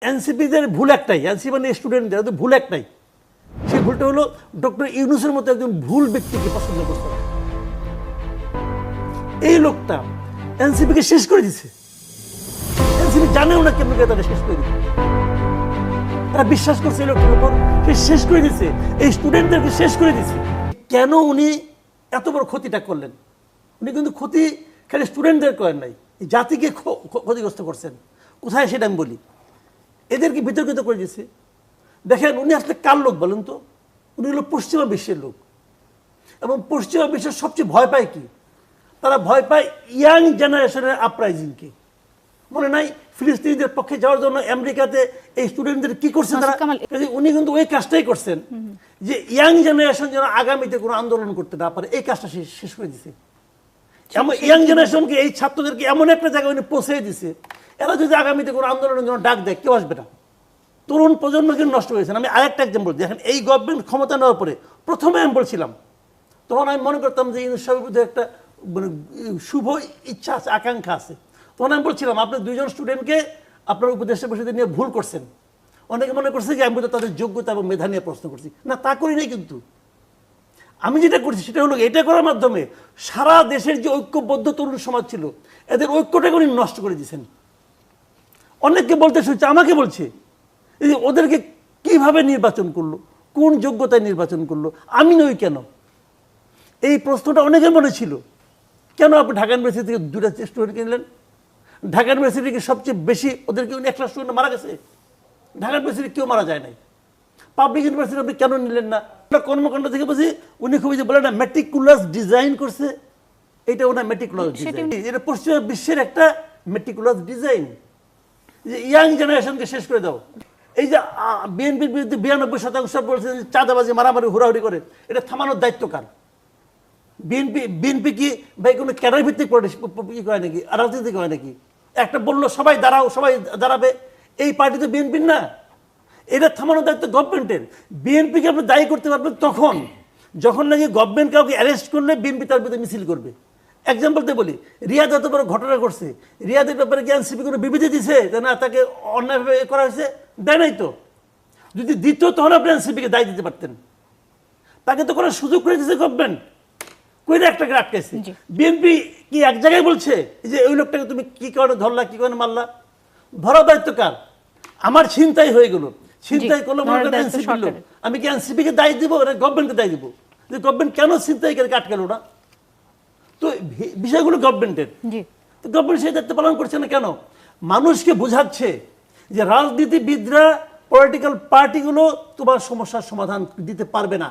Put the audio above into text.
এনসিপিদের ভুল একটাই, এনসিপি মানে স্টুডেন্টদের তো ভুল একটাই। সেই ভুলটা হলো ডক্টর ইউনূসের মতো একজন ভুল ব্যক্তিকে পছন্দ করছে। এই লোকটা এনসিপিকে শেষ করে দিছে। এনসিপি জানেও না কেমন করে তারা শেষ করে দিচ্ছে। তারা বিশ্বাস করছে এই লোকটার উপর, সে শেষ করে দিচ্ছে, এই স্টুডেন্টদেরকে শেষ করে দিচ্ছে। কেন উনি এত বড় ক্ষতিটা করলেন? উনি কিন্তু ক্ষতি খালি স্টুডেন্টদের করেন নাই, জাতিকে ক্ষতিগ্রস্ত করছেন। কোথায় সেটা আমি বলি, এদেরকে বিতর্কিত করে দিয়েছে। দেখেন উনি আসলে কার লোক বলেন তো? উনি হলো পশ্চিমা বিশ্বের লোক, এবং পশ্চিমা বিশ্বের সবচেয়ে ভয় পায় কি? তারা ভয় পায় ইয়াং জেনারেশনের আপরাইজিংকে। মনে নাই ফিলিস্তিনিদের পক্ষে যাওয়ার জন্য আমেরিকাতে এই স্টুডেন্টদের কি করছেন তারা? উনি কিন্তু ওই কাজটাই করছেন যে ইয়াং জেনারেশন যেন আগামীতে কোনো আন্দোলন করতে না পারে, এই কাজটা শেষ করে দিছে। ইয়াং জেনারেশনকে, এই ছাত্রদেরকে এমন একটা জায়গায় উনি পৌঁছে দিছে, এরা যদি আগামীতে কোনো আন্দোলনের জন্য ডাক দেয় কেউ আসবে না। তরুণ প্রজন্মকে নষ্ট হয়েছেন। আমি আরেকটা এক্সাম্পল, দেখেন এই গভর্নমেন্ট ক্ষমতা নেওয়ার পরে প্রথমে আমি বলছিলাম, তখন আমি মনে করতাম যে ইউনূস সাহেবের মধ্যে একটা মানে শুভ ইচ্ছা আছে, আকাঙ্ক্ষা আছে। তখন আমি বলছিলাম আপনি দুইজন স্টুডেন্টকে আপনার উপদেষ্টা পরিষদে নিয়ে ভুল করছেন। অনেকে মনে করছে যে আমি তো তাদের যোগ্যতা এবং মেধা নিয়ে প্রশ্ন করছি। না, তা করি নাই। কিন্তু আমি যেটা করছি সেটা হলো এটা করার মাধ্যমে সারা দেশের যে ঐক্যবদ্ধ তরুণ সমাজ ছিল, এদের ঐক্যটাকে উনি নষ্ট করে দিয়েছেন। অনেককে বলতে শুনছে, আমাকে বলছে ওদেরকে কিভাবে নির্বাচন করলো, কোন যোগ্যতায় নির্বাচন করলো, আমি নই কেন? এই প্রশ্নটা অনেকের মনে ছিল। কেন আপনি ঢাকা ইউনিভার্সিটি থেকে দুটা স্টুডেন্ট কিনলেন? ঢাকা ইউনিভার্সিটিকে সবচেয়ে বেশি ওদেরকে একটা স্টুডেন্ট মারা গেছে, ঢাকা ইউনিভার্সিটি কেউ মারা যায় নাই। পাবলিক ইউনিভার্সিটি আপনি কেন নিলেন না? কর্মকাণ্ড থেকে বুঝি উনি খুবই যে বলে না মেটিকুলাস ডিজাইন করছে, এটা ওনার মেটিকুলাস ডিজাইন। এটা পশ্চিমা বিশ্বের একটা মেটিকুলাস ডিজাইন, যে ইয়াং জেনারেশনকে শেষ করে দাও। এই যে বিএনপির বিরুদ্ধে 92% বলছে চাঁদাবাজি, মারামারি, হুড়াহুড়ি করে, এটা থামানোর দায়িত্ব কার? বিএনপি কি ভাই কোনো ক্যাডার ভিত্তিক ই করে নাকি, রাজনীতি করে নাকি? একটা বললো সবাই দাঁড়াও, সবাই দাঁড়াবে, এই পার্টি তো বিএনপির না। এটা থামানোর দায়িত্ব গভর্নমেন্টের। বিএনপিকে আপনি দায়ী করতে পারবেন তখন যখন নাকি গভর্নমেন্ট কাউকে অ্যারেস্ট করলে বিএনপি তার বিরুদ্ধে মিছিল করবে। এক্সাম্পলতে বলি, রিয়াদ এত বড় ঘটনা করছে, রিয়াদের ব্যাপারে কি এনসিপি কোনো বিবৃতি দিছে যে না তাকে অন্যায়ভাবে করা হয়েছে? দেয় নাই তো। যদি দিত তখন আপনি এনসিপিকে দায়ী দিতে পারতেন। তাকে তো করার সুযোগ করে দিয়েছে গভর্নমেন্ট, কইরা একটাকে আটকাইছে। বিএনপি কি এক জায়গায় বলছে যে ওই লোকটাকে তুমি কি কারণে ধরলা, কি কারণে মারলা? ধরা দায়িত্ব কার? আমার ছিনতাই হয়ে গেল, ছিনতাই করলো এনসিপির লোক, আমি কি এনসিপিকে দায়ী দিব না গভর্নমেন্টকে দায়ী দিব? যে গভর্নমেন্ট কেন ছিনতাইকারীকে আটকালো না? তো বিষয়গুলো গভর্নমেন্টের, তো গভর্নমেন্ট সেই দায়িত্ব পালন করছে না কেন? মানুষকে বোঝাচ্ছে যে রাজনীতিবিদরা, পলিটিক্যাল পার্টিগুলো তোমার সমস্যার সমাধান দিতে পারবে না।